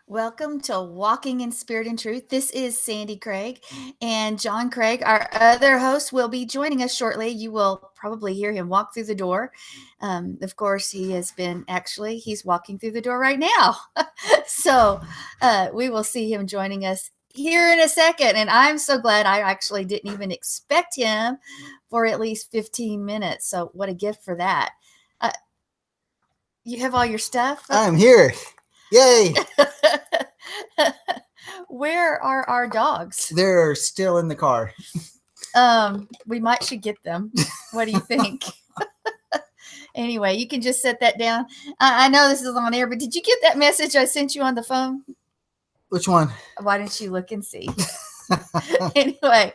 Welcome to Walking in Spirit and Truth. This is Sandi Craig, and John Craig, our other host, will be joining us shortly. You will probably hear him walk through the door. Of course, he's walking through the door right now. So we will see him joining us here in a second. And I'm so glad. I actually didn't even expect him for at least 15 minutes. So what a gift for that. Uh, you have all your stuff? I'm here. Yay. Where are our dogs? They're still in the car. We should get them. What do you think? Anyway, you can just set that down. I know this is on air, but did you get that message I sent you on the phone? Which one? Why don't you look and see? Anyway,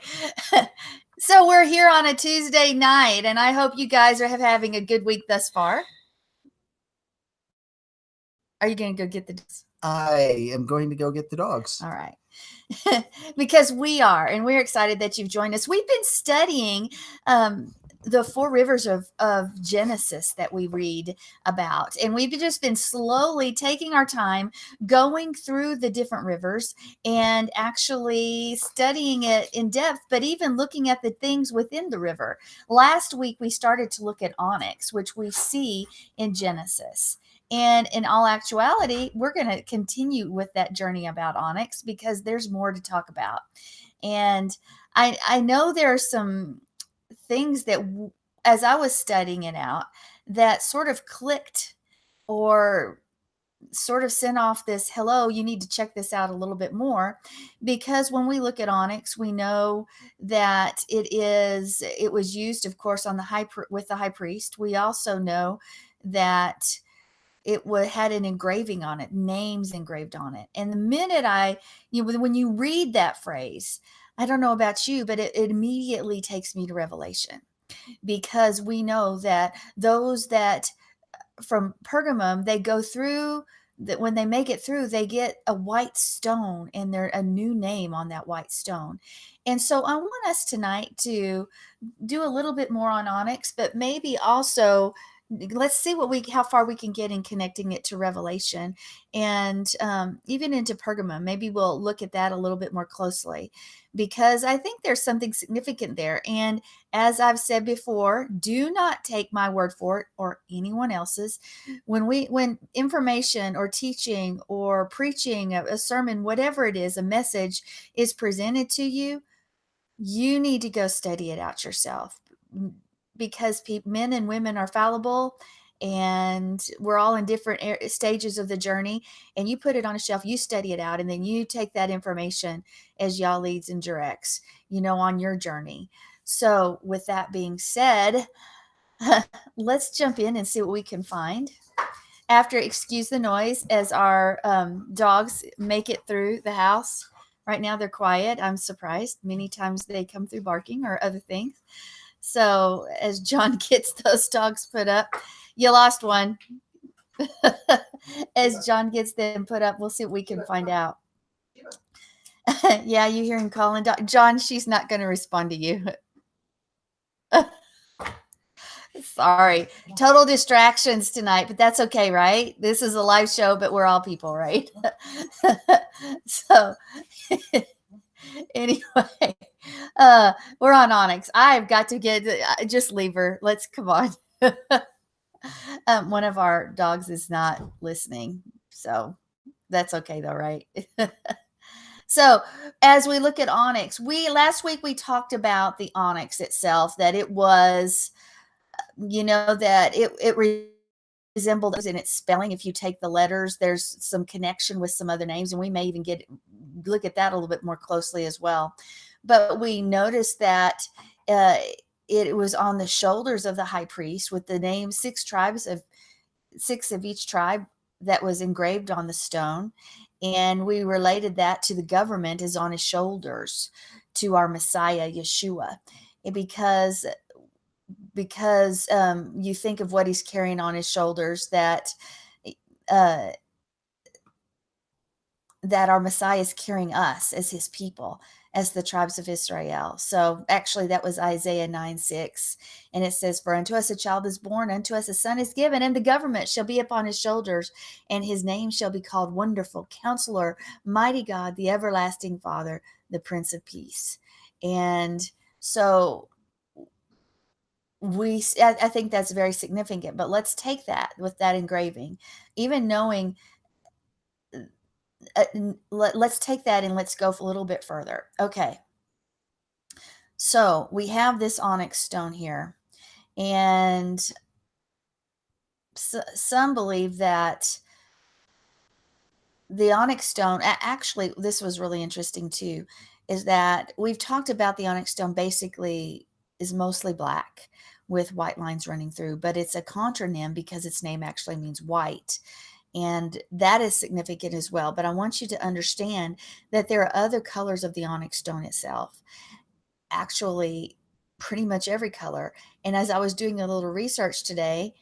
so we're here on a Tuesday night, and I hope you guys are having a good week thus far. Are you going to go get the dogs? I am going to go get the dogs. All right. Because we are, and we're excited that you've joined us. We've been studying the four rivers of Genesis that we read about. And we've just been slowly taking our time going through the different rivers and actually studying it in depth, but even looking at the things within the river. Last week, we started to look at Onyx, which we see in Genesis. And in all actuality, we're going to continue with that journey about Onyx because there's more to talk about. And I know there are some things that, as I was studying it out, that sort of clicked or sort of sent off this, hello, you need to check this out a little bit more. Because when we look at Onyx, we know that it was used, of course, on with the high priest. We also know that it had an engraving on it, names engraved on it. And the minute when you read that phrase, I don't know about you, but it immediately takes me to Revelation, because we know that those that from Pergamum, they go through that, when they make it through, they get a white stone and they're a new name on that white stone. And so I want us tonight to do a little bit more on Onyx, but maybe also let's see how far we can get in connecting it to Revelation and even into Pergamum. Maybe we'll look at that a little bit more closely, because I think there's something significant there. And as I've said before, do not take my word for it or anyone else's. When information or teaching or preaching a sermon, whatever it is, a message is presented to you, you need to go study it out yourself, because men and women are fallible, and we're all in different stages of the journey. And you put it on a shelf, you study it out, and then you take that information as Yah leads and directs, on your journey. So with that being said, let's jump in and see what we can find. Excuse the noise as our dogs make it through the house. Right now they're quiet. I'm surprised. Many times they come through barking or other things. So as John gets those dogs put up, you lost one. As John gets them put up, we'll see what we can find out. Yeah, you hear him calling. John, she's not going to respond to you. Sorry. Total distractions tonight, but that's okay, right? This is a live show, but we're all people, right? So anyway, we're on Onyx. I've got to just leave her. Let's come on. One of our dogs is not listening, so that's okay though, right? So as we look at Onyx, last week we talked about the Onyx itself, that it was, that it resembled in its spelling. If you take the letters, there's some connection with some other names, and we may even look at that a little bit more closely as well. But we noticed that it was on the shoulders of the high priest, with the name six of each tribe that was engraved on the stone. And we related that to the government is on his shoulders, to our Messiah, Yeshua, because you think of what he's carrying on his shoulders, that our Messiah is carrying us as his people. as the tribes of Israel. So actually that was Isaiah 9:6. And it says, for unto us a child is born, unto us a son is given, and the government shall be upon his shoulders, and his name shall be called Wonderful, Counselor, Mighty God, the Everlasting Father, the Prince of Peace. And so I think that's very significant. But let's take that with that engraving, even knowing let's take that and let's go a little bit further. Okay. So we have this onyx stone here, and some believe that the onyx stone, actually, this was really interesting too, is that we've talked about the onyx stone basically is mostly black with white lines running through, but it's a contronym because its name actually means white. And that is significant as well. But I want you to understand that there are other colors of the onyx stone itself. Actually, pretty much every color. And as I was doing a little research today,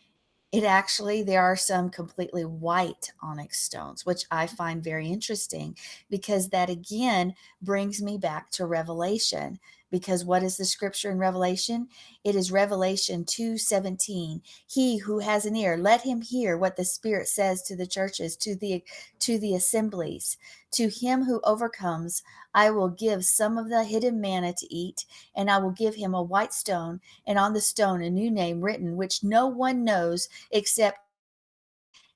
there are some completely white onyx stones, which I find very interesting, because that again brings me back to Revelation. Because what is the scripture in Revelation? It is Revelation 2:17. He who has an ear, let him hear what the Spirit says to the churches, to the assemblies. To him who overcomes, I will give some of the hidden manna to eat, and I will give him a white stone, and on the stone a new name written, which no one knows except.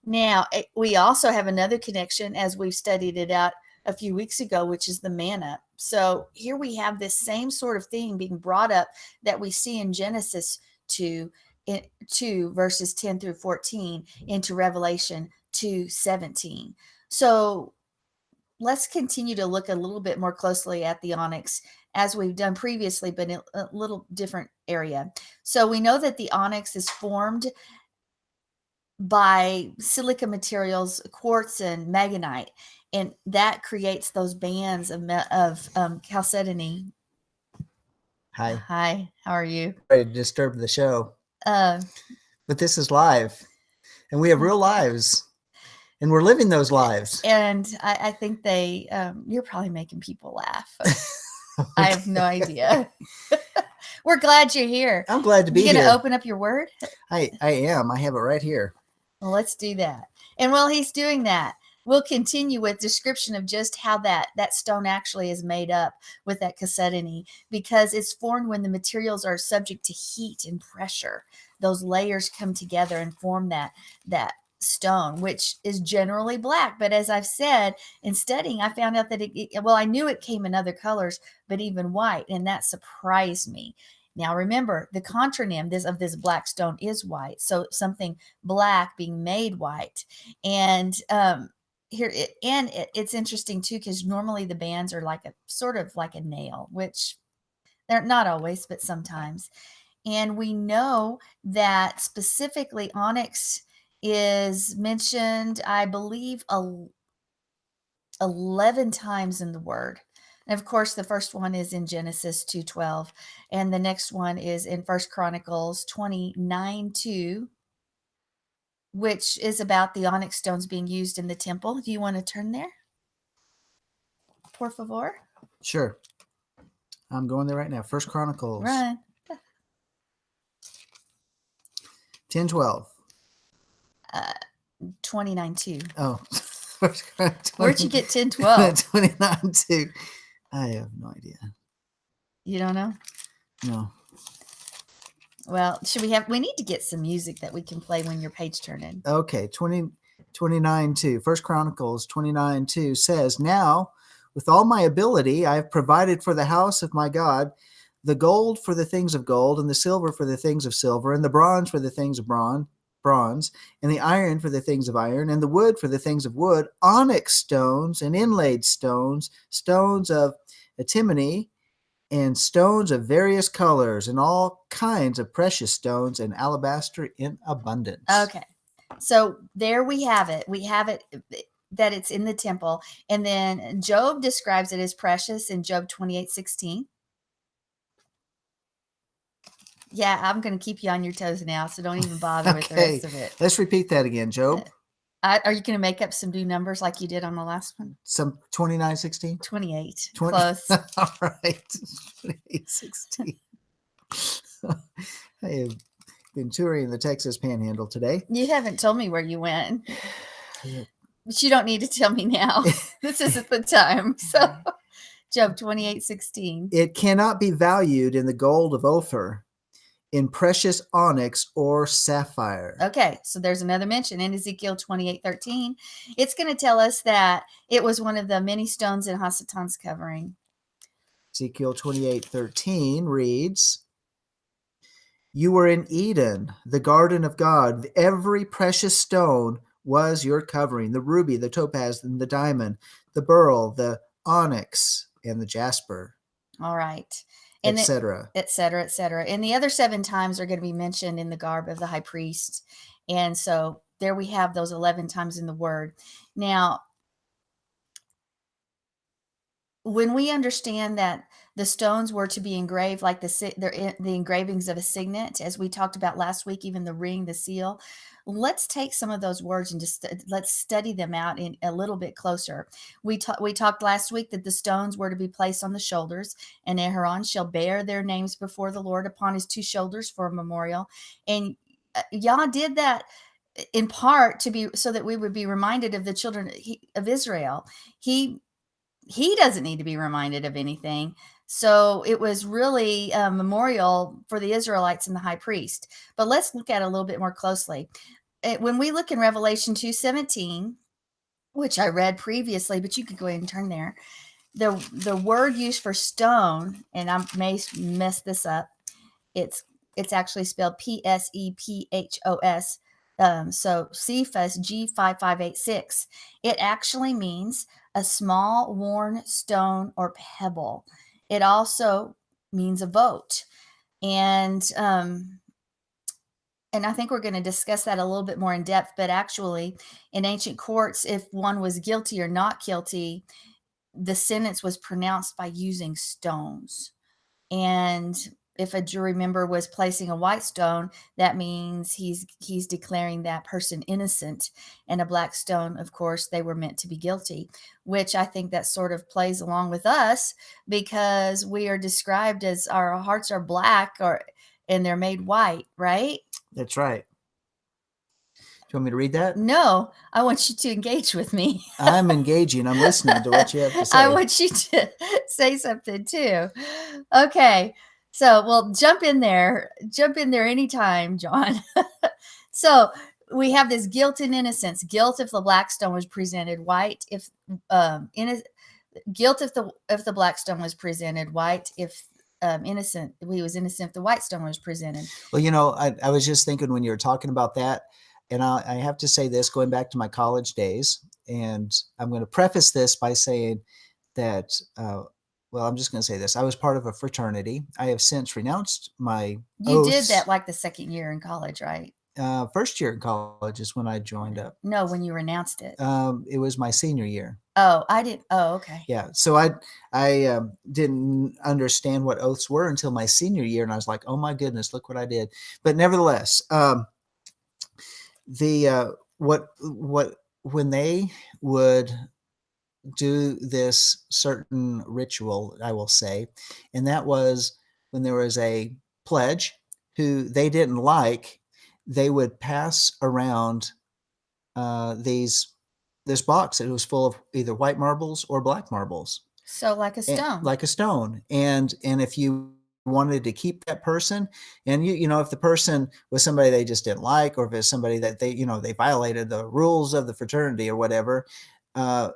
Now, we also have another connection as we've studied it out a few weeks ago, which is the manna. So here we have this same sort of thing being brought up that we see in Genesis 2 verses 10 through 14 into Revelation 2:17. So let's continue to look a little bit more closely at the onyx as we've done previously, but in a little different area. So we know that the onyx is formed by silica materials, quartz and magnetite, and that creates those bands of chalcedony. Hi. Hi, how are you? Sorry to disturb the show, Uh, but this is live, and we have real lives, and we're living those lives. and I think you're probably making people laugh. I have no idea. We're glad you're here. I'm glad to be here. You here. gonna open up your word? I am. I have it right here. Well, let's do that. And while he's doing that, we'll continue with description of just how that stone actually is made up with that chalcedony, because it's formed when the materials are subject to heat and pressure. Those layers come together and form that stone, which is generally black. But as I've said, in studying, I found out that I knew it came in other colors, but even white, and that surprised me. Now remember, the contronym of this black stone is white, so something black being made white. And it's interesting too, because normally the bands are like a sort of like a nail, which they're not always, but sometimes. And we know that specifically onyx is mentioned, I believe, 11 times in the word. And of course, the first one is in Genesis 2:12, and the next one is in 1 Chronicles 29:2, which is about the onyx stones being used in the temple. Do you want to turn there? Por favor. Sure. I'm going there right now. 1 Chronicles. Run. 10:12. 29:2. Oh. Where'd you get 10:12? 29:2. I have no idea. You don't know? No. Well, we need to get some music that we can play when your page turning. Okay, 29:2. 1 Chronicles 29:2 says, now with all my ability I have provided for the house of my God the gold for the things of gold, and the silver for the things of silver, and the bronze for the things of bronze, and the iron for the things of iron, and the wood for the things of wood, onyx stones and inlaid stones, stones of antimony, and stones of various colors, and all kinds of precious stones, and alabaster in abundance. Okay. So there we have it. We have it that it's in the temple. And then Job describes it as precious in Job 28:16. Yeah, I'm going to keep you on your toes now, so don't even bother with the rest of it. Let's repeat that again, Job. Are you going to make up some new numbers like you did on the last one? Some 29:16? 28. 20. Close. All right. 28:16. I have been touring the Texas Panhandle today. You haven't told me where you went. But you don't need to tell me now. This isn't the time. So, Job 28:16. It cannot be valued in the gold of Ophir, in precious onyx or sapphire. Okay, so there's another mention in Ezekiel 28:13. It's going to tell us that it was one of the many stones in Hasatan's covering. Ezekiel 28:13 reads, "You were in Eden, the garden of God. Every precious stone was your covering, the ruby, the topaz, and the diamond, the beryl, the onyx, and the jasper." All right. And etc. etc. etc. And the other 7 times are going to be mentioned in the garb of the high priest. And so there we have those 11 times in the word. Now, when we understand that the stones were to be engraved like the engravings of a signet, as we talked about last week, even the ring, the seal, let's take some of those words and just let's study them out in a little bit closer. We talked last week that the stones were to be placed on the shoulders, and Aharon shall bear their names before the Lord upon his 2 shoulders for a memorial. And Yah did that in part to be so that we would be reminded of the children of Israel. He doesn't need to be reminded of anything. So it was really a memorial for the Israelites and the high priest. But let's look at it a little bit more closely. When we look in Revelation 2:17, which I read previously, but you could go ahead and turn there. The word used for stone, and I may mess this up. It's actually spelled P-S-E-P-H-O-S. So Cephas G5586. It actually means a small worn stone or pebble. It also means a vote. And I think we're going to discuss that a little bit more in depth. But actually, in ancient courts, if one was guilty or not guilty, the sentence was pronounced by using stones. And if a jury member was placing a white stone, that means he's declaring that person innocent. And a black stone, of course, they were meant to be guilty, which I think that sort of plays along with us, because we are described as our hearts are black and they're made white, right? That's right. Do you want me to read that? No, I want you to engage with me. I'm engaging. I'm listening to what you have to say. I want you to say something too. Okay. So, well, jump in there anytime, John. So we have this guilt and innocence. Guilt if the black stone was presented, white if guilt if the black stone was presented, white if innocent. He was innocent if the white stone was presented. Well, I was just thinking when you were talking about that, and I have to say this, going back to my college days, and I'm going to preface this by saying that. Well, I'm just going to say this. I was part of a fraternity. I have since renounced my You oaths. did that like the second year in college, right? First year in college is when I joined up. No, when you renounced it. It was my senior year. Oh, I did. Oh, okay. Yeah. So I didn't understand what oaths were until my senior year, and I was like, oh my goodness, look what I did. But nevertheless, when they would do this certain ritual, I will say, and that was when there was a pledge who they didn't like, they would pass around this box. It was full of either white marbles or black marbles. So like a stone. Like a stone. And if you wanted to keep that person, and if the person was somebody they just didn't like, or if it's somebody that they violated the rules of the fraternity or whatever,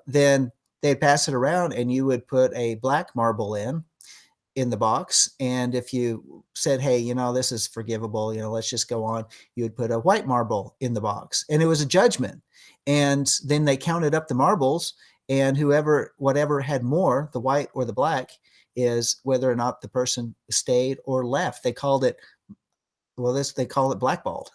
then they'd pass it around, and you would put a black marble in the box. And if you said, hey, this is forgivable, let's just go on, you would put a white marble in the box, and it was a judgment. And then they counted up the marbles, and whatever had more, the white or the black, is whether or not the person stayed or left. They called it, they call it blackballed.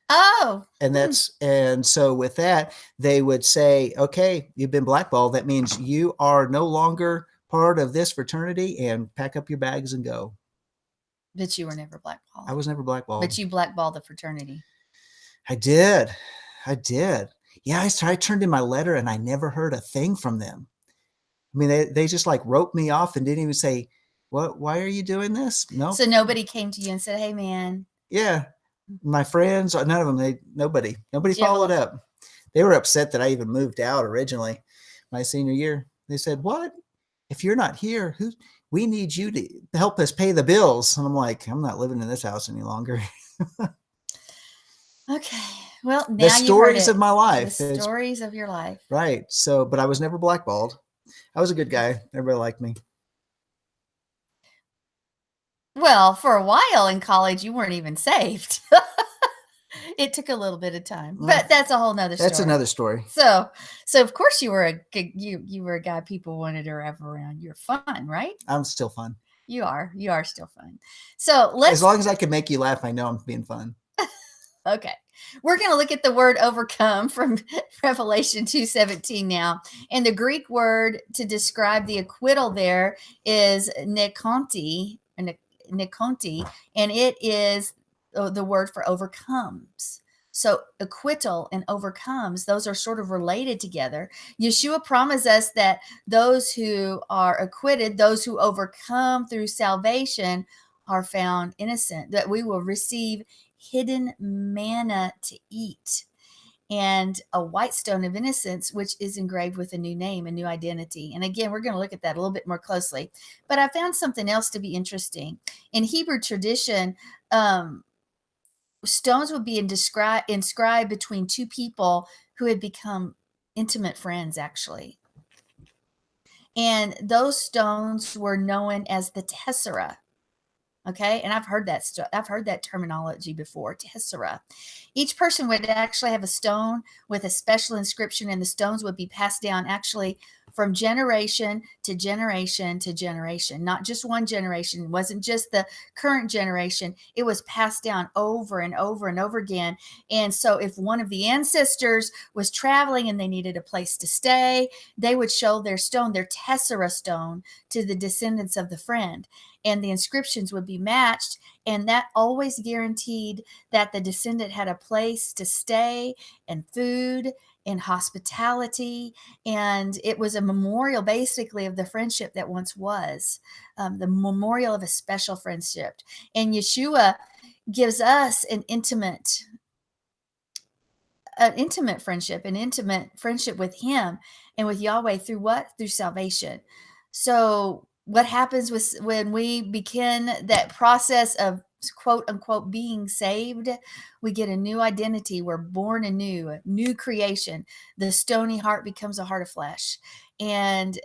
Oh. And so with that, they would say, okay, you've been blackballed. That means you are no longer part of this fraternity, and pack up your bags and go. But you were never blackballed. I was never blackballed. But you blackballed the fraternity. I did. Yeah, I turned in my letter and I never heard a thing from them. I mean, they just like wrote me off and didn't even say, "What? Why are you doing this?" No. So nobody came to you and said, "Hey, man." Yeah, my friends, none of them. Nobody Did you have followed up. They were upset that I even moved out originally, my senior year. They said, "What? If you're not here, who? We need you to help us pay the bills." And I'm like, "I'm not living in this house any longer." Okay. Well, The now you've heard stories it. of my The life. stories of your life. Right. So, but I was never blackballed. I was a good guy. Everybody liked me. Well, for a while in college, you weren't even saved. It took a little bit of time, but that's a whole nother story. That's another story. So of course you were you were a guy people wanted to have around. You're fun, right? I'm still fun. You are still fun. So as long as I can make you laugh, I know I'm being fun. Okay. We're going to look at the word overcome from Revelation 2:17 now. And the Greek word to describe the acquittal there is nekonti, and it is the word for overcomes. So acquittal and overcomes, those are sort of related together. Yeshua promised us that those who are acquitted, those who overcome through salvation, are found innocent, that we will receive hidden manna to eat and a white stone of innocence, which is engraved with a new name, a new identity. And again, we're going to look at that a little bit more closely. But I found something else to be interesting. In Hebrew tradition, stones would be inscribed between two people who had become intimate friends, actually. And those stones were known as the tessera. Okay, and I've heard that terminology before, tessera. Each person would actually have a stone with a special inscription, and the stones would be passed down actually from generation to generation to generation. Not just one generation. It wasn't just the current generation. It was passed down over and over and over again. And so if one of the ancestors was traveling and they needed a place to stay, they would show their stone, their tessera stone, to the descendants of the friend. And the inscriptions would be matched, and that always guaranteed that the descendant had a place to stay and food and hospitality, and it was a memorial basically of the friendship that once was, the memorial of a special friendship. And Yeshua gives us an intimate friendship, an intimate friendship with him and with Yahweh through what? Through salvation. So what happens when we begin that process of quote unquote being saved? We get a new identity. We're born anew, a new creation. The stony heart becomes a heart of flesh. And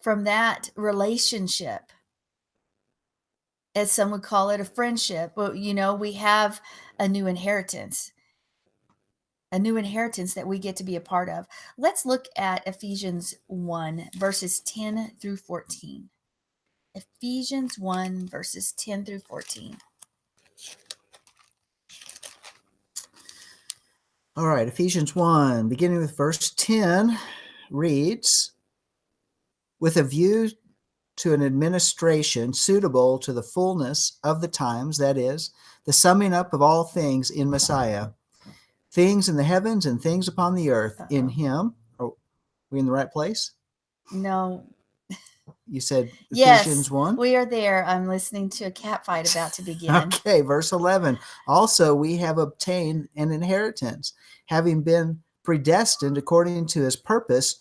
from that relationship, as some would call it, a friendship, well, we have a new inheritance. A new inheritance that we get to be a part of. Let's look at Ephesians 1, verses 10 through 14. Ephesians 1, verses 10 through 14. All right, Ephesians 1, beginning with verse 10, reads, with a view to an administration suitable to the fullness of the times, that is, the summing up of all things in Messiah, things in the heavens and things upon the earth. In him. Are we in the right place? No. You said Yes, Ephesians 1? we are there. I'm listening to a cat fight about to begin. Okay, verse 11. Also, we have obtained an inheritance, having been predestined according to his purpose,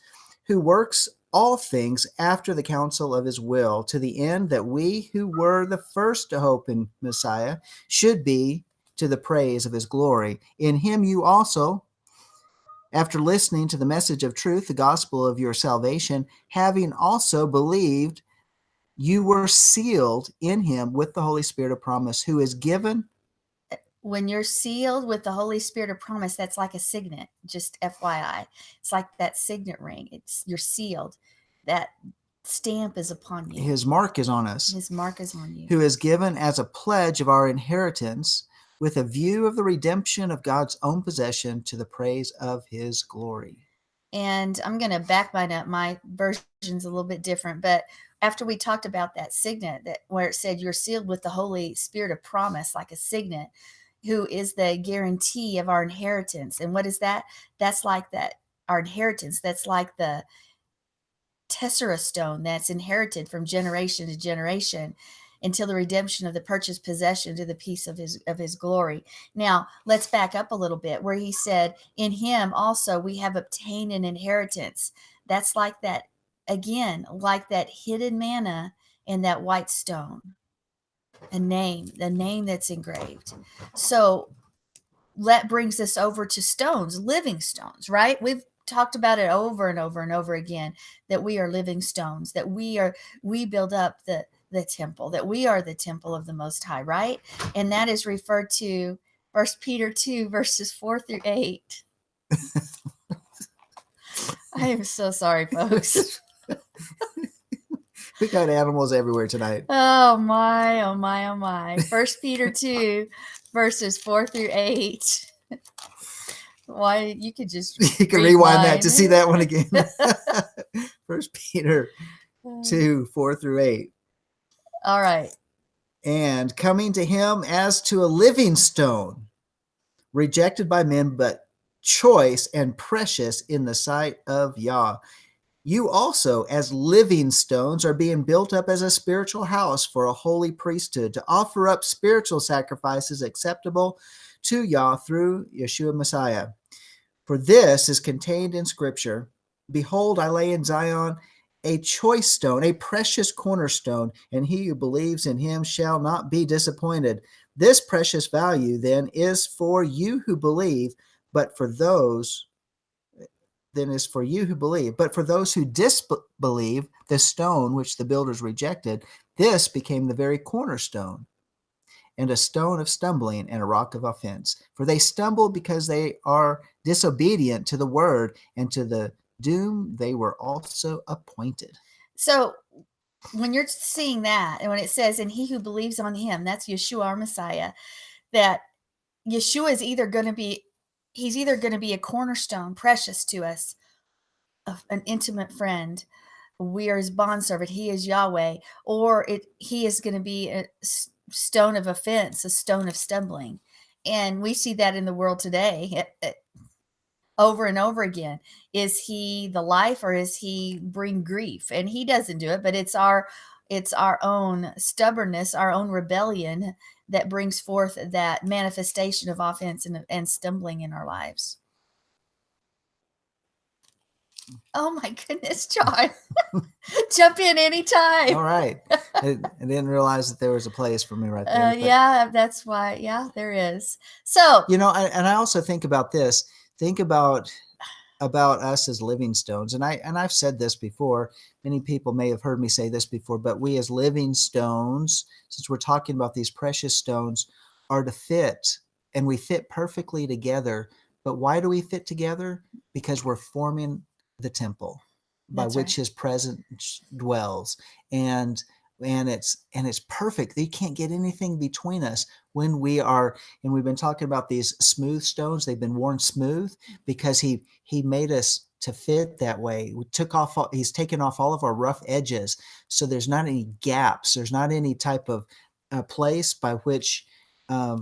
who works all things after the counsel of his will, to the end that we who were the first to hope in Messiah should be to the praise of his glory. In him you also, after listening to the message of truth, the gospel of your salvation, having also believed, you were sealed in him with the Holy Spirit of promise, who is given. When you're sealed with the Holy Spirit of promise, that's like a signet, just FYI. It's like that signet ring. You're sealed. That stamp is upon you. His mark is on us. His mark is on you. Who is given as a pledge of our inheritance, with a view of the redemption of God's own possession, to the praise of his glory. And I'm going to back mine up. My version's a little bit different, but after we talked about that signet, that where it said you're sealed with the Holy Spirit of promise, like a signet, who is the guarantee of our inheritance. And what is that? That's like that, our inheritance. That's like the tessera stone that's inherited from generation to generation until the redemption of the purchased possession to the peace of his glory. Now let's back up a little bit where he said, in him also we have obtained an inheritance. That's like that, again, like that hidden manna and that white stone, a name, the name that's engraved. So that brings us over to stones, living stones, right? We've talked about it over and over and over again, that we are living stones, that we build up the temple, that we are the temple of the Most High, right? And that is referred to 1 Peter 2 verses 4 through 8. I am so sorry, folks. We got animals everywhere tonight. Oh my, oh my, oh my. 1 Peter 2 verses 4 through 8. Why, you could just you can rewind that to see that one again. 1 Peter 2, 4 through 8. All right. And coming to him as to a living stone, rejected by men, but choice and precious in the sight of Yah. You also, as living stones, are being built up as a spiritual house for a holy priesthood, to offer up spiritual sacrifices acceptable to Yah through Yeshua Messiah. For this is contained in Scripture. Behold, I lay in Zion a choice stone, a precious cornerstone, and he who believes in him shall not be disappointed. This precious value, then, is for you who believe, but for those But for those who disbelieve, the stone which the builders rejected, this became the very cornerstone, and a stone of stumbling and a rock of offense. For they stumble because they are disobedient to the word, and to the doom they were also appointed. So when you're seeing that, and when it says, and he who believes on him, that's Yeshua, our Messiah, that Yeshua is either going to be a cornerstone, precious to us, an intimate friend. We are his bondservant. He is Yahweh. Or he is going to be a stone of offense, a stone of stumbling. And we see that in the world today over and over again. Is he the life, or is he bring grief? And he doesn't do it, but it's our own stubbornness, our own rebellion that brings forth that manifestation of offense and stumbling in our lives. Oh my goodness, John. Jump in anytime. All right. I didn't realize that there was a place for me right there. Yeah, that's why. Yeah, there is. So, and I also think about this. Think about us as living stones. And I've said this before. Many people may have heard me say this before, but we as living stones, since we're talking about these precious stones, are to fit, and we fit perfectly together. But why do we fit together? Because we're forming the temple by which his presence dwells. And it's perfect. You can't get anything between us when we are, and we've been talking about these smooth stones. They've been worn smooth because he made us to fit that way. He's taken off all of our rough edges. So there's not any gaps. There's not any type of place by which, a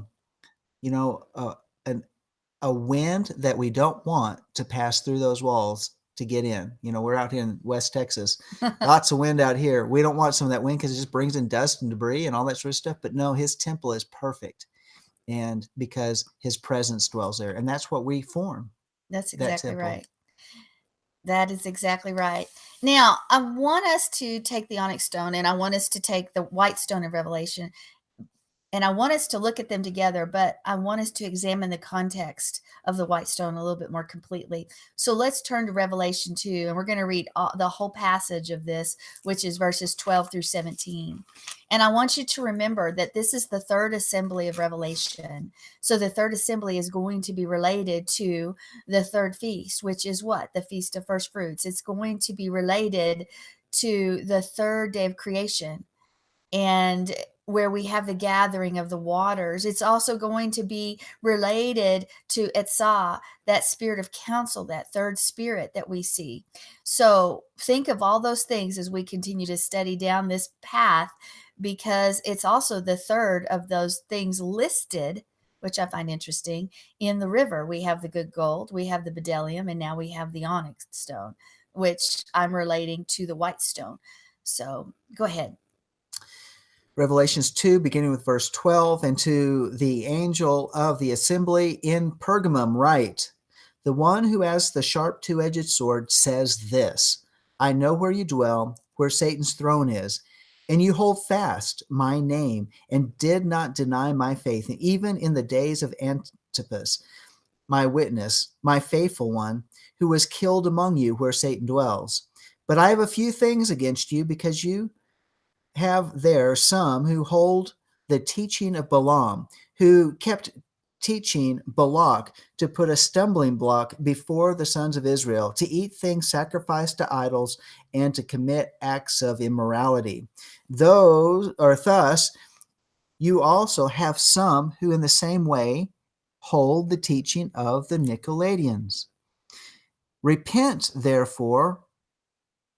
wind that we don't want to pass through those walls to get in. We're out here in West Texas, lots of wind out here. We don't want some of that wind because it just brings in dust and debris and all that sort of stuff. But no, his temple is perfect, and because his presence dwells there, and that's what we form. That's exactly right. That is exactly right. Now, I want us to take the onyx stone, and I want us to take the white stone of Revelation, and I want us to look at them together, but I want us to examine the context of the white stone a little bit more completely. So let's turn to Revelation 2, and we're going to read the whole passage of this, which is verses 12 through 17. And I want you to remember that this is the third assembly of Revelation. So the third assembly is going to be related to the third feast, which is what? The Feast of First Fruits. It's going to be related to the third day of creation, and where we have the gathering of the waters. It's also going to be related to Etzah, that spirit of counsel, that third spirit that we see. So think of all those things as we continue to study down this path, because it's also the third of those things listed which I find interesting. In the river, we have the good gold, we have the bdellium, and now we have the onyx stone, which I'm relating to the white stone. So go ahead. Revelations 2, beginning with verse 12, and to the angel of the assembly in Pergamum write, the one who has the sharp two-edged sword says this, I know where you dwell, where Satan's throne is, and you hold fast my name and did not deny my faith, even in the days of Antipas, my witness, my faithful one, who was killed among you where Satan dwells. But I have a few things against you, because you have there some who hold the teaching of Balaam, who kept teaching Balak to put a stumbling block before the sons of Israel, to eat things sacrificed to idols, and to commit acts of immorality. Thus, you also have some who in the same way hold the teaching of the Nicolaitans. Repent, therefore,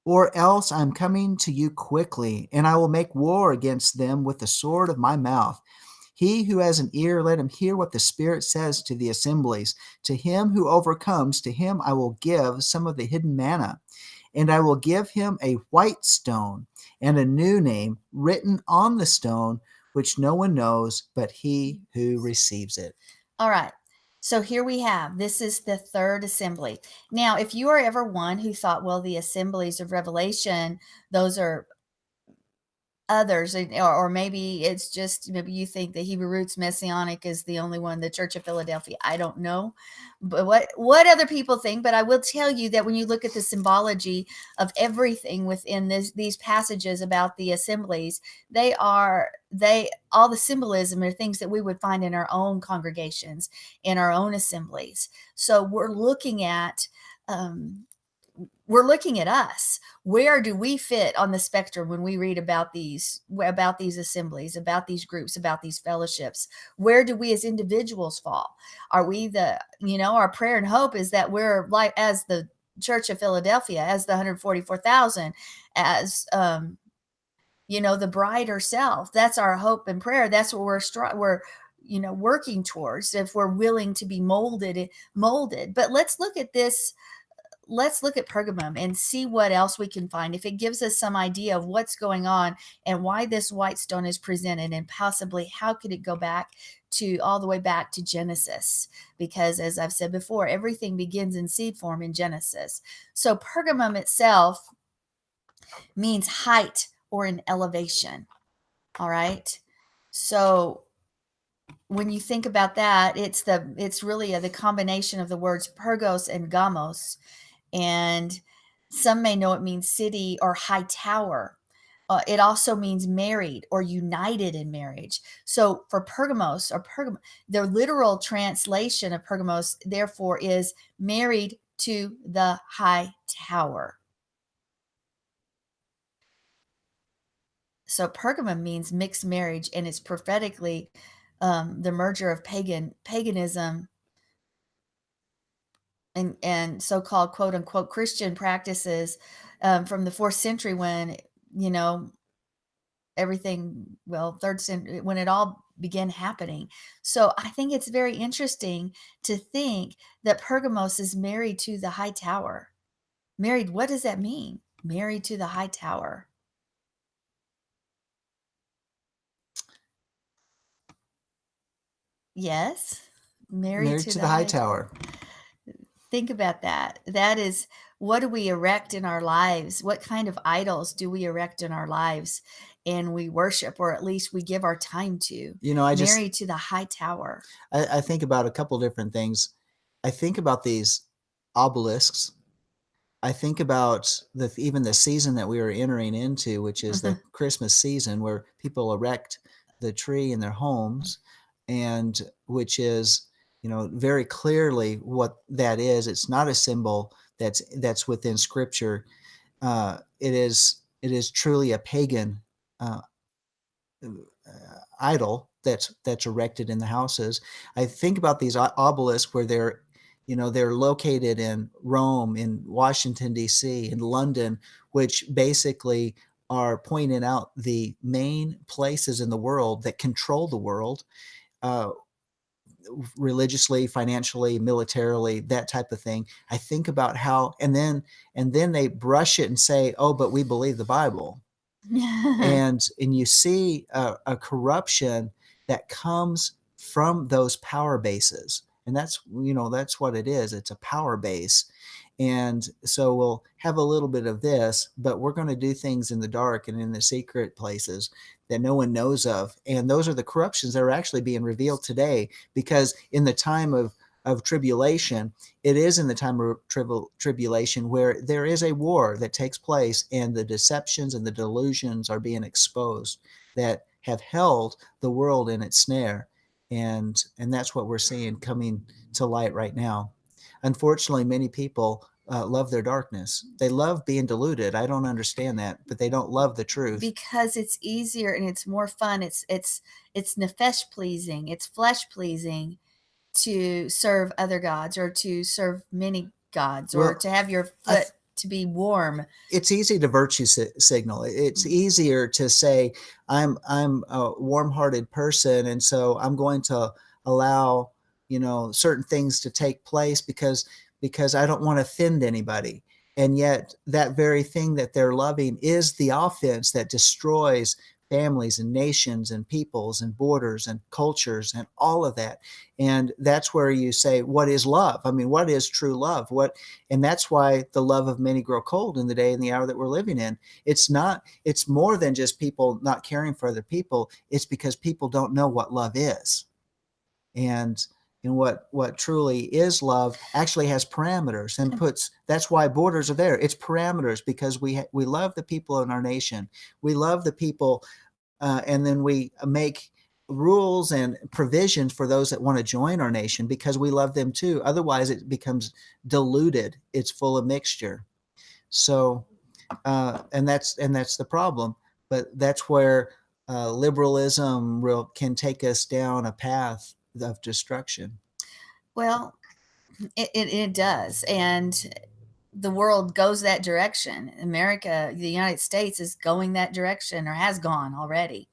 or else I'm coming to you quickly, and I will make war against them with the sword of my mouth. He who has an ear, let him hear what the Spirit says to the assemblies. To him who overcomes, to him I will give some of the hidden manna, and I will give him a white stone and a new name written on the stone, which no one knows but he who receives it. All right. So here we have, this is the third assembly. Now, if you are ever one who thought, well, the assemblies of Revelation, those are others, or maybe it's just, maybe you think the Hebrew roots Messianic is the only one, the Church of Philadelphia. I don't know, but what other people think. But I will tell you that when you look at the symbology of everything within these passages about the assemblies, all the symbolism are things that we would find in our own congregations, in our own assemblies. So we're looking at us. Where do we fit on the spectrum when we read about these assemblies, about these groups, about these fellowships? Where do we as individuals fall? Are we our prayer and hope is that we're like, as the Church of Philadelphia, as the 144,000, as the bride herself. That's our hope and prayer. That's what we're working towards, if we're willing to be molded. But let's look at this. Let's look at Pergamum and see what else we can find, if it gives us some idea of what's going on and why this white stone is presented, and possibly how could it go back to all the way back to Genesis, because as I've said before, everything begins in seed form in Genesis. So Pergamum itself means height or an elevation. All right. So when you think about that, it's really the combination of the words pergos and gamos. And some may know it means city or high tower. It also means married or united in marriage. So for Pergamos or Pergam, the literal translation of Pergamos, therefore, is married to the high tower. So Pergamum means mixed marriage, and it's prophetically the merger of paganism and so-called quote unquote Christian practices from the 4th century, when everything, third century, when it all began happening. So I think it's very interesting to think that Pergamos is married to the high tower. Married, what does that mean? Married to the high tower. Yes, Married to the high tower. Think about that. That is, what do we erect in our lives? What kind of idols do we erect in our lives and we worship, or at least we give our time to? Married to the high tower. I think about a couple different things. I think about these obelisks. I think about even the season that we are entering into, which is the Christmas season, where people erect the tree in their homes, and which is, very clearly what that is. It's not a symbol that's within Scripture. It is truly a pagan idol that's erected in the houses. I think about these obelisks where they're located in Rome, in Washington, D.C., in London, which basically are pointing out the main places in the world that control the world. religiously, financially, militarily, that type of thing. I think about how, and then they brush it and say, "Oh, but we believe the Bible." And you see a corruption that comes from those power bases, and that's what it is. It's a power base. And so we'll have a little bit of this, but we're going to do things in the dark and in the secret places that no one knows of. And those are the corruptions that are actually being revealed today, because in the time of tribulation, it is in the time of tribulation where there is a war that takes place, and the deceptions and the delusions are being exposed that have held the world in its snare. And that's what we're seeing coming to light right now. Unfortunately, many people love their darkness. They love being deluded. I don't understand that, but they don't love the truth. Because it's easier and it's more fun. It's nefesh pleasing. It's flesh pleasing to serve other gods, or to serve many gods, or to have your foot to be warm. It's easy to virtue signal. It's easier to say, I'm a warm-hearted person, and so I'm going to allow certain things to take place because I don't want to offend anybody. And yet that very thing that they're loving is the offense that destroys families and nations and peoples and borders and cultures and all of that. And that's where you say, what is love? I mean, what is true love? And that's why the love of many grow cold in the day and the hour that we're living in. It's more than just people not caring for other people. It's because people don't know what love is. And what truly is love actually has parameters and that's why borders are there. It's parameters, because we love the people in our nation. We love the people, and then we make rules and provisions for those that want to join our nation because we love them too. Otherwise it becomes diluted. It's full of mixture. So and that's the problem. But that's where liberalism can take us down a path of destruction. Well, it does. And the world goes that direction. America, the United States, is going that direction, or has gone already.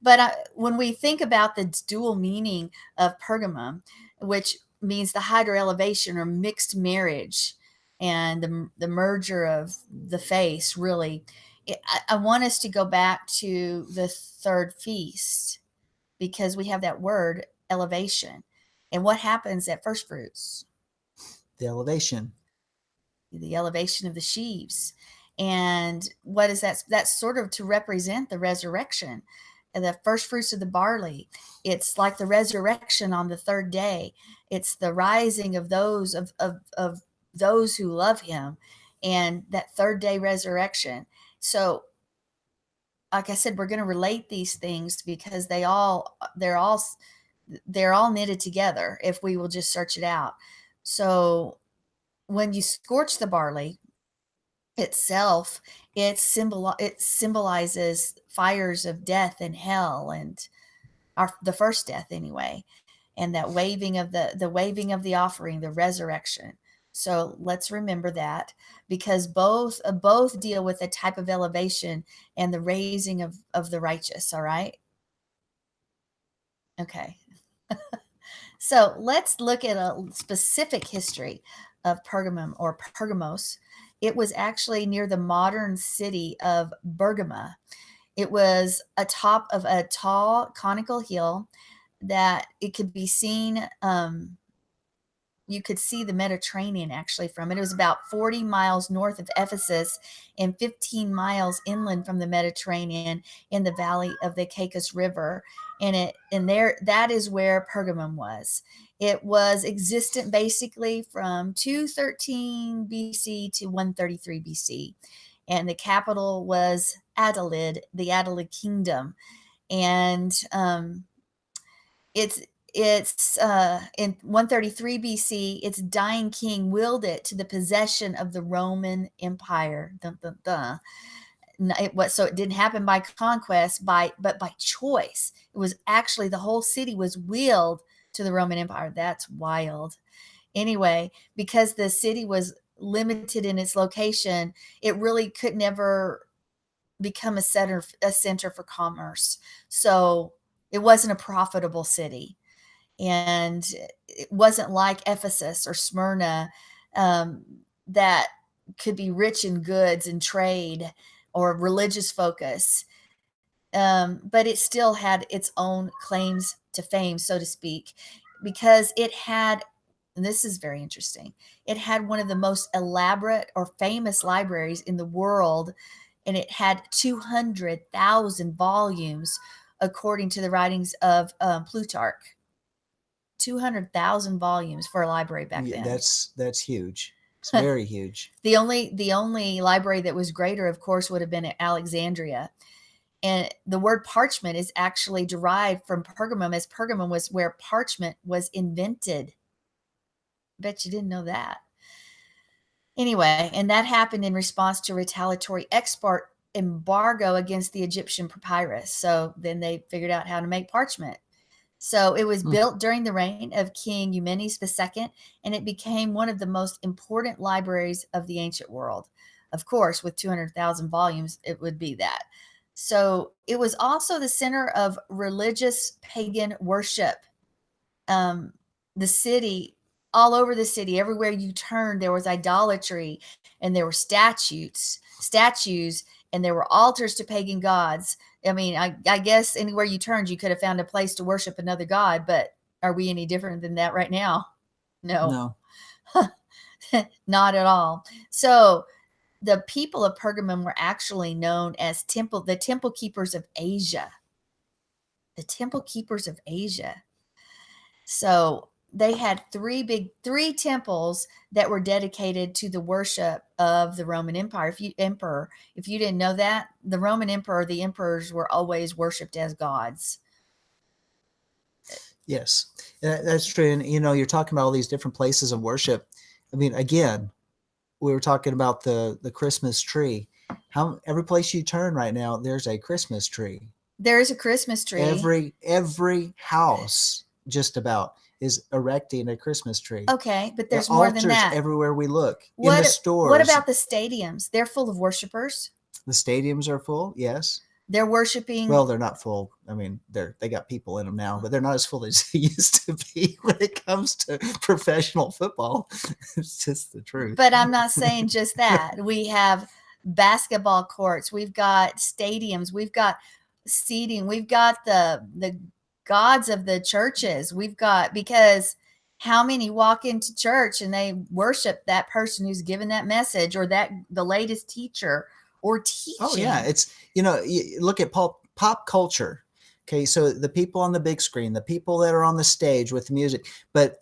But when we think about the dual meaning of Pergamum, which means the hydro elevation or mixed marriage, and the merger of the face, really, I want us to go back to the third feast, because we have that word elevation. And what happens at first fruits? The elevation of the sheaves. And what is that? That's sort of to represent the resurrection. And the first fruits of the barley, it's like the resurrection on the third day. It's the rising of those of those who love him, and that third day resurrection. So, like I said, we're going to relate these things because they're all knitted together if we will just search it out. So when you scorch the barley itself, it symbolizes fires of death and hell, and the first death anyway, and that waving of the waving of the offering, the resurrection. So let's remember that, because both deal with a type of elevation and the raising of the righteous. All right. Okay. So let's look at a specific history of Pergamum, or Pergamos. It was actually near the modern city of Bergama. It was atop of a tall conical hill that it could be seen. You could see the Mediterranean actually from it. It was about 40 miles north of Ephesus and 15 miles inland from the Mediterranean in the valley of the Caicus River. And there, that is where Pergamum was. It was existent basically from 213 BC to 133 BC. And the capital was Adalid, the Adalid kingdom. And it's in 133 BC, its dying king willed it to the possession of the Roman Empire. Dun, dun, dun. So it didn't happen by conquest, but by choice. It was actually, the whole city was willed to the Roman Empire. That's wild. Anyway, because the city was limited in its location, it really could never become a center for commerce. So it wasn't a profitable city. And it wasn't like Ephesus or Smyrna, that could be rich in goods and trade or religious focus. But it still had its own claims to fame, so to speak, because it had, and this is very interesting, it had one of the most elaborate or famous libraries in the world, and it had 200,000 volumes, according to the writings of Plutarch. 200,000 volumes for a library back Yeah, then. that's huge. It's very huge. The only library that was greater, of course, would have been at Alexandria. And the word parchment is actually derived from Pergamum, as Pergamum was where parchment was invented. Bet you didn't know that. Anyway, and that happened in response to retaliatory export embargo against the Egyptian papyrus. So then they figured out how to make parchment. So it was built during the reign of King Eumenes II, and it became one of the most important libraries of the ancient world. Of course, with 200,000 volumes, it would be that. So it was also the center of religious pagan worship. The city, all over the city, everywhere you turned, there was idolatry, and there were statues, and there were altars to pagan gods. I mean, I guess anywhere you turned, you could have found a place to worship another god, but are we any different than that right now? No, No. not at all. So the people of Pergamum were actually known as the temple keepers of Asia. The temple keepers of Asia. So they had three temples that were dedicated to the worship of the Roman Empire. If you didn't know that, the Roman emperor, the emperors were always worshipped as gods. Yes, that's true. And you're talking about all these different places of worship. I mean, again, we were talking about the Christmas tree. Every place you turn right now, there's a Christmas tree. There is a Christmas tree. Every house just about is erecting a Christmas tree. Okay, but there's more than that. Everywhere we look. In the stores. What about the stadiums? They're full of worshipers. The stadiums are full, yes. They're worshiping. Well, they're not full. I mean, they got people in them now, but they're not as full as they used to be when it comes to professional football. It's just the truth. But I'm not saying just that. We have basketball courts. We've got stadiums. We've got seating. We've got the gods of the churches. Because how many walk into church and they worship that person who's given that message, or the latest teacher or teaching? Oh yeah, it's you look at pop culture. Okay, so the people on the big screen, the people that are on the stage with the music, but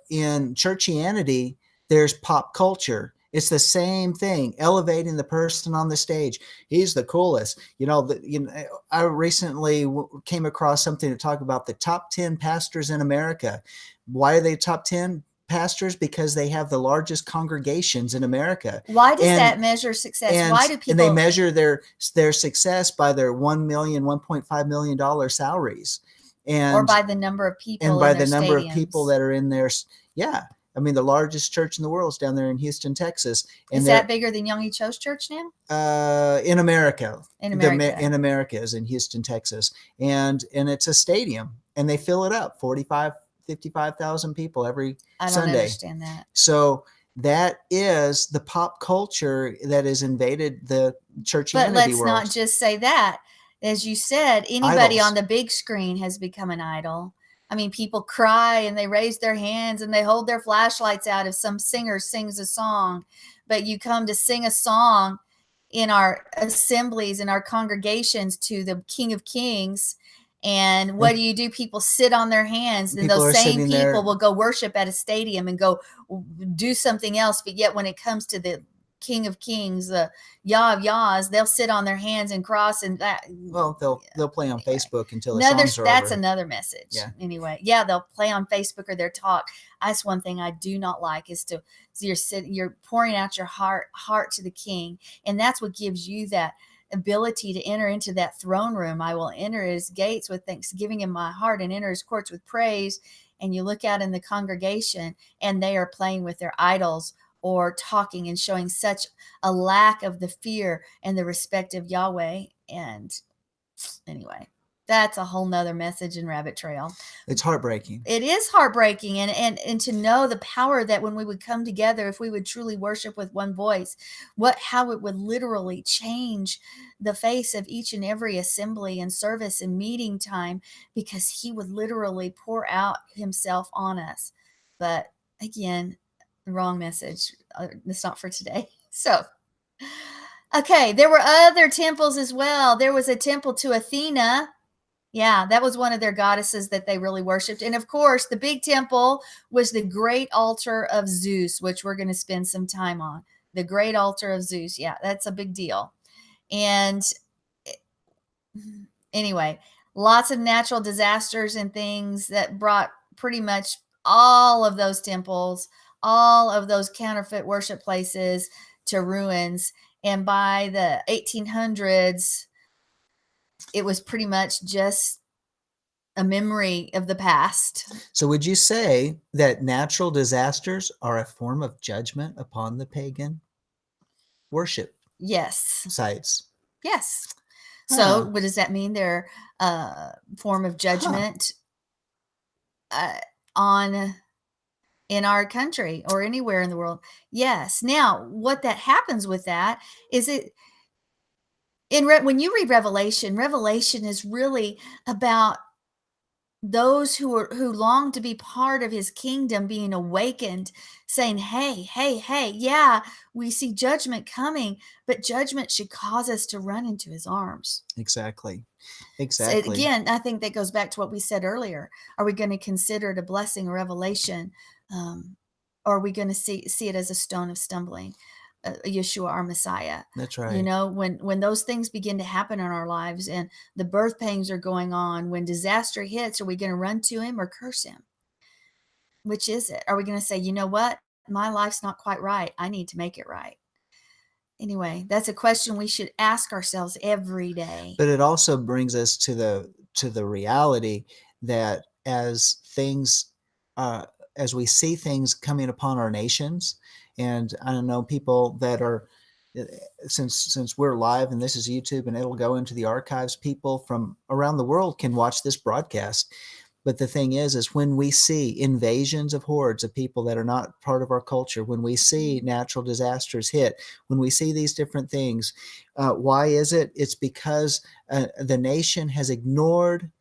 in churchianity, there's pop culture. It's the same thing, elevating the person on the stage. He's the coolest. I recently came across something to talk about the top 10 pastors in America. Why are they top 10 pastors? Because they have the largest congregations in America. Why does that measure success? Why do people? And they measure their success by their $1.5 million salaries, or by the number of people, and by the number of people that are in there. Yeah. I mean, the largest church in the world is down there in Houston, Texas. And is that bigger than Young Cho's church now? In America. In America. In America is in Houston, Texas. And it's a stadium, and they fill it up, 55,000 people every Sunday. I don't understand that. So that is the pop culture that has invaded the churchianity world. But let's not just say that. As you said, anybody on the big screen has become an idol. I mean, people cry and they raise their hands and they hold their flashlights out if some singer sings a song. But you come to sing a song in our assemblies, in our congregations, to the King of Kings. And what do? People sit on their hands, and those same people will go worship at a stadium and go do something else. But yet when it comes to the King of Kings, the Yah of Yahs, they'll sit on their hands and cross, and that. Well, they'll play on Facebook until the songs are over. That's another message. Yeah. Anyway, yeah, they'll play on Facebook or their talk. That's one thing I do not like, is you're pouring out your heart to the King, and that's what gives you that ability to enter into that throne room. I will enter his gates with thanksgiving in my heart and enter his courts with praise. And you look out in the congregation and they are playing with their idols or talking and showing such a lack of the fear and the respect of Yahweh. And anyway, That's a whole nother message and rabbit trail. It's heartbreaking. It is heartbreaking, and to know the power that when we would come together, if we would truly worship with one voice, how it would literally change the face of each and every assembly and service and meeting time, because he would literally pour out himself on us. But again, the wrong message. It's not for today. So, okay, there were other temples as well. There was a temple to Athena. Yeah, that was one of their goddesses that they really worshiped. And of course, the big temple was the great altar of Zeus, which we're going to spend some time on. The great altar of Zeus. Yeah, that's a big deal. And anyway, lots of natural disasters and things that brought pretty much all of those temples, all of those counterfeit worship places to ruins. And by the 1800s, it was pretty much just a memory of the past. So would you say that natural disasters are a form of judgment upon the pagan worship Yes. sites? Yes. So what does that mean? They're a form of judgment on in our country or anywhere in the world? Yes. Now, what that happens with that is when you read Revelation, Revelation is really about those who long to be part of his kingdom being awakened, saying, hey, yeah, we see judgment coming, but judgment should cause us to run into his arms. Exactly. So again, I think that goes back to what we said earlier. Are we going to consider it a blessing or revelation? Or are we going to see it as a stone of stumbling? Yeshua, our Messiah. That's right. You know, when those things begin to happen in our lives and the birth pangs are going on, when disaster hits, are we going to run to him or curse him? Which is it? Are we going to say, you know what? My life's not quite right. I need to make it right. Anyway, that's a question we should ask ourselves every day. But it also brings us to the reality that as we see things coming upon our nations, and I don't know, people that are, since we're live and this is YouTube and it'll go into the archives, people from around the world can watch this broadcast. But the thing is when we see invasions of hordes of people that are not part of our culture, when we see natural disasters hit, when we see these different things, why is it? It's because the nation has ignored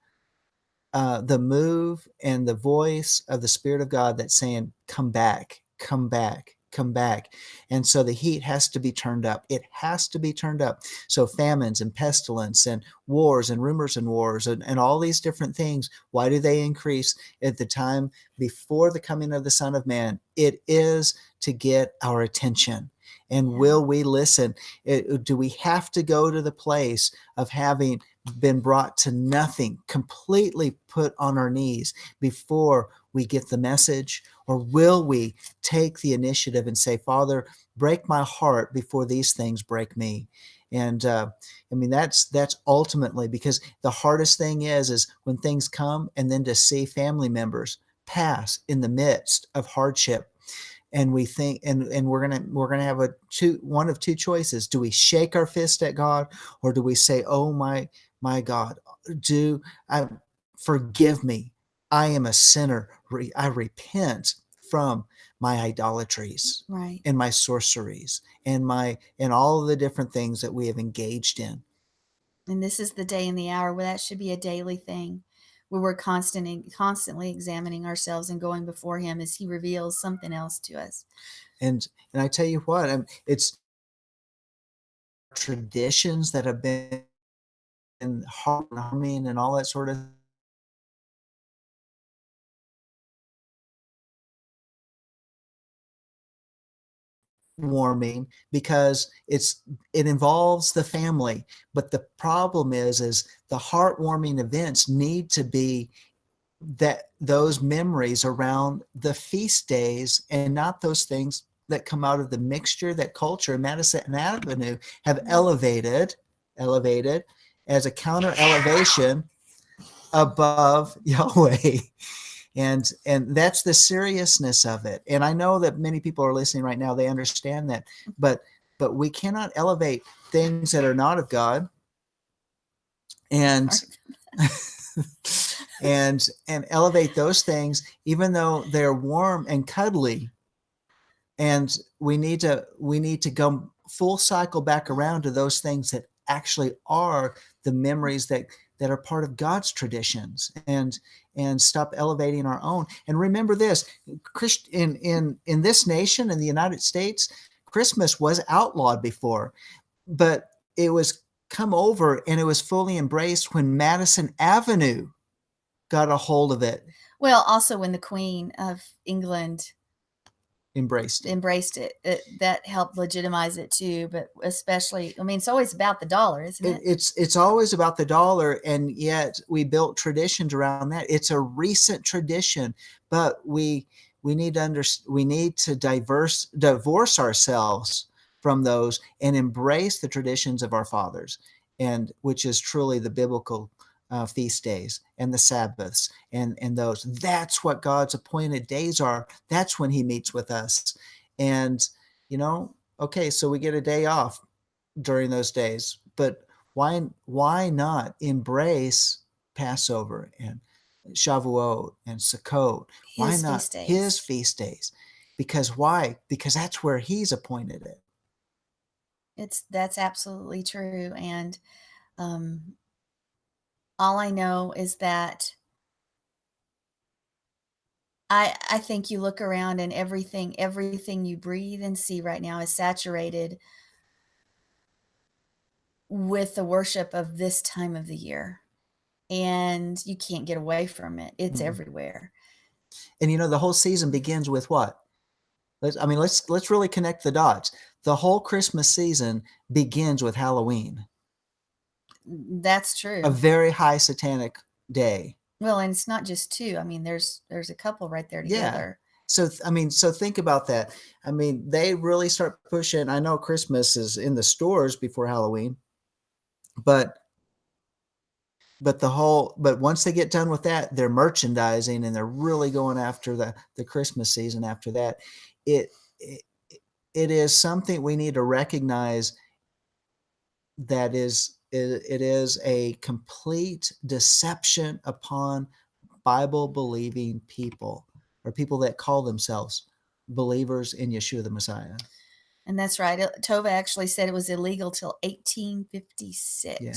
the move and the voice of the Spirit of God that's saying, come back, come back, come back. And so the heat has to be turned up. It has to be turned up. So famines and pestilence and wars and rumors and wars and all these different things, why do they increase at the time before the coming of the Son of Man? It is to get our attention. And will we listen? Do we have to go to the place of having been brought to nothing, completely put on our knees before we get the message? Or will we take the initiative and say, Father, break my heart before these things break me? And I mean, that's ultimately, because the hardest thing is when things come and then to see family members pass in the midst of hardship. And we think, and we're gonna have one of two choices. Do we shake our fist at God, or do we say, "Oh my God, forgive me? I am a sinner. I repent from my idolatries, right, and my sorceries, and all of the different things that we have engaged in." And this is the day and the hour where that should be a daily thing, where we're constantly examining ourselves and going before him as he reveals something else to us. And I tell you what, it's traditions that have been harmony and all that sort of warming, because it involves the family. But the problem is the heartwarming events need to be those memories around the feast days, and not those things that come out of the mixture that culture and Madison Avenue have elevated as a counter elevation above Yahweh. And that's the seriousness of it. And I know that many people are listening right now, they understand that, but we cannot elevate things that are not of God and and elevate those things, even though they're warm and cuddly. And we need to go full cycle back around to those things that actually are the memories that are part of God's traditions, and stop elevating our own. And remember this, in this nation, in the United States, Christmas was outlawed before, but it was come over and it was fully embraced when Madison Avenue got a hold of it. Well, also when the Queen of England Embraced it, that helped legitimize it too. But especially, I mean, it's always about the dollar, isn't it? It's always about the dollar, and yet we built traditions around that. It's a recent tradition, but we need to divorce ourselves from those and embrace the traditions of our fathers, and which is truly the biblical feast days and the Sabbaths, and those. That's what God's appointed days are. That's when he meets with us. And okay, so we get a day off during those days, but why not embrace Passover and Shavuot and Sukkot? Why not his feast days? Because why? Because that's where he's appointed it. That's absolutely true. And all I know is that I think you look around and everything you breathe and see right now is saturated with the worship of this time of the year. And you can't get away from it. It's everywhere. And the whole season begins with what? Let's really connect the dots. The whole Christmas season begins with Halloween. That's true. A very high satanic day. Well, and it's not just two. I mean, there's a couple right there together. So think about that. I mean, they really start pushing. I know Christmas is in the stores before Halloween, but once they get done with that, they're merchandising and they're really going after the Christmas season after that. It is something we need to recognize that it is a complete deception upon Bible believing people, or people that call themselves believers in Yeshua the Messiah. And that's right. Tova actually said it was illegal till 1856. Yeah.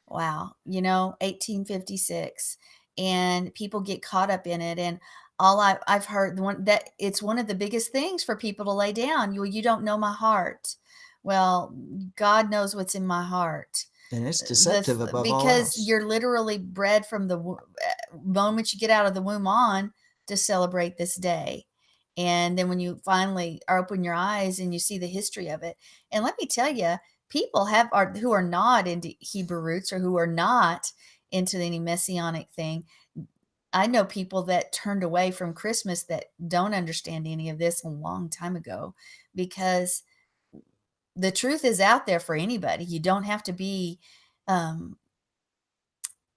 Wow. 1856. And people get caught up in it. And all I've heard that it's one of the biggest things for people to lay down. You don't know my heart. Well, God knows what's in my heart. And it's deceptive above all else. Because you're literally bred from the moment you get out of the womb on to celebrate this day. And then when you finally open your eyes and you see the history of it, and let me tell you, people who are not into Hebrew roots, or who are not into any Messianic thing. I know people that turned away from Christmas that don't understand any of this a long time ago, because the truth is out there for anybody. You don't have to be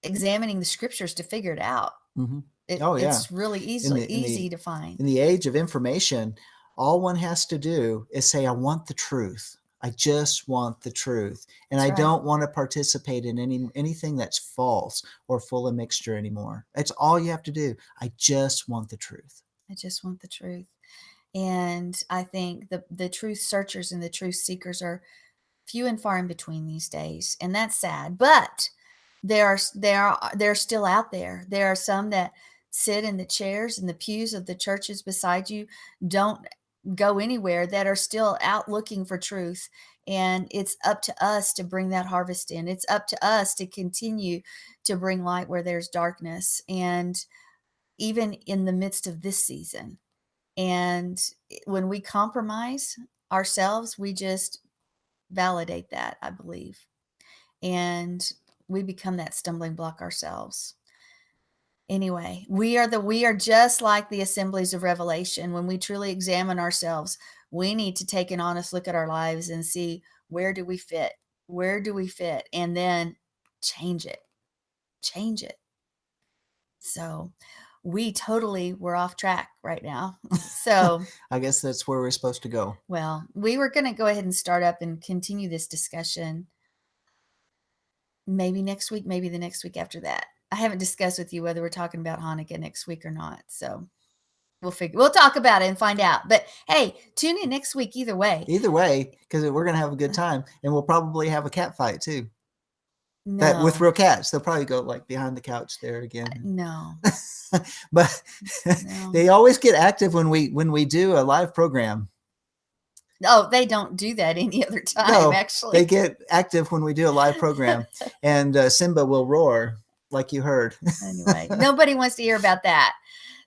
examining the scriptures to figure it out. Mm-hmm. It's really easy to find. In the age of information, all one has to do is say, I want the truth. I just want the truth. And I don't want to participate in anything that's false or full of mixture anymore. That's all you have to do. I just want the truth. I just want the truth. And I think the truth searchers and the truth seekers are few and far in between these days. And that's sad. But they're still out there. There are some that sit in the chairs and the pews of the churches beside you, don't go anywhere, that are still out looking for truth. And it's up to us to bring that harvest in. It's up to us to continue to bring light where there's darkness, and even in the midst of this season. And when we compromise ourselves, we just validate that, I believe. And we become that stumbling block ourselves. Anyway, we are just like the assemblies of Revelation. When we truly examine ourselves, we need to take an honest look at our lives and see, where do we fit? Where do we fit? And then change it. So we totally were off track right now. So I guess that's where we're supposed to go. Well, we were going to go ahead and start up and continue this discussion maybe next week, maybe the next week after that. I haven't discussed with you whether we're talking about Hanukkah next week or not. So we'll talk about it and find out. But hey, tune in next week either way. Either way, because we're going to have a good time, and we'll probably have a cat fight too. No. That with real cats. They'll probably go like behind the couch there again. No. But No. they always get active when we do a live program. Oh, they don't do that any other time, No, actually. they get active when we do a live program, and Simba will roar like you heard. Anyway, nobody wants to hear about that.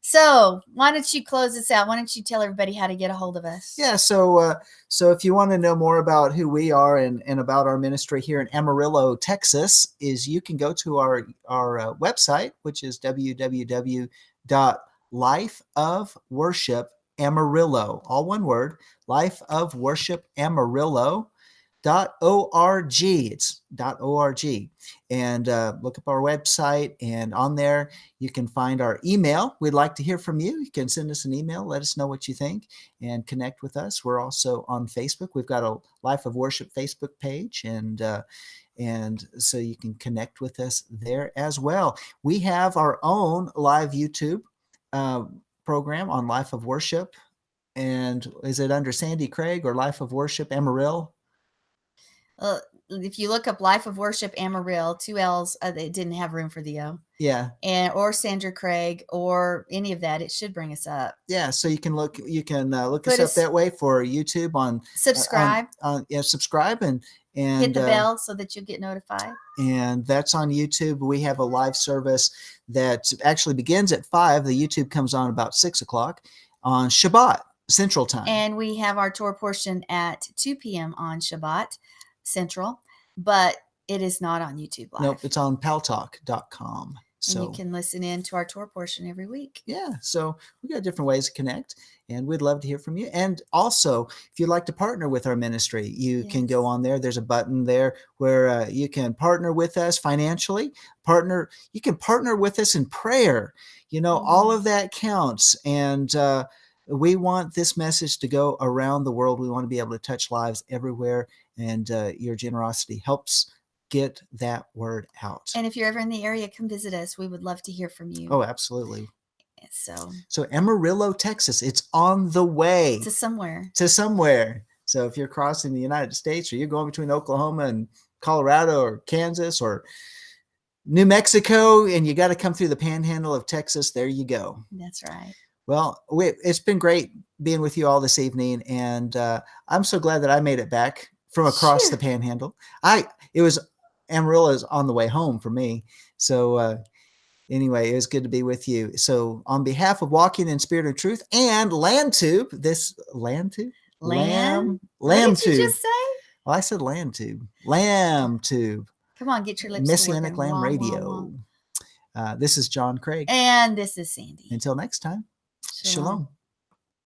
So why don't you close this out? Why don't you tell everybody how to get a hold of us? Yeah, so if you want to know more about who we are and about our ministry here in Amarillo, Texas, is you can go to our website, which is www.lifeofworshipamarillo, all one word, lifeofworshipamarillo.org. It's .org, and look up our website, and on there you can find our email. We'd like to hear from you. You can send us an email, let us know what you think, and connect with us. We're also on Facebook. We've got a Life of Worship Facebook page, and so you can connect with us there as well. We have our own live YouTube program on Life of Worship, and is it under Sandi Craig or Life of Worship Amarillo? If you look up Life of Worship Amarillo, 2 L's, it didn't have room for the O. Yeah. Or Sandra Craig or any of that, it should bring us up. Yeah, so you can look us up that way for YouTube on subscribe. Subscribe and hit the bell so that you'll get notified. And that's on YouTube. We have a live service that actually begins at 5. The YouTube comes on about 6 o'clock on Shabbat Central Time. And we have our Torah portion at 2 p.m. on Shabbat Central, but it is not on YouTube Live. Nope, it's on paltalk.com. So and you can listen in to our Torah portion every week. Yeah, so we got different ways to connect, and we'd love to hear from you. And also, if you'd like to partner with our ministry, you can go on there. There's a button there where you can partner with us financially. You can partner with us in prayer. You know, all of that counts. And we want this message to go around the world. We want to be able to touch lives everywhere, and your generosity helps get that word out. And if you're ever in the area, come visit us. We would love to hear from you. Oh, absolutely. So Amarillo, Texas, it's on the way to somewhere. So if you're crossing the United States, or you're going between Oklahoma and Colorado or Kansas or New Mexico, and you got to come through the panhandle of Texas, there you go. That's right. Well, it's been great being with you all this evening, and I'm so glad that I made it back from across the panhandle. Amarillo is on the way home for me. So anyway, it was good to be with you. So on behalf of Walking in Spirit and Truth and LandTube, Lamb Lamb Tube. What did you just say? Well, I said LandTube. LambTube. Come on, get your lips Messianic Lamb Radio. This is John Craig. And this is Sandi. Until next time, Shalom.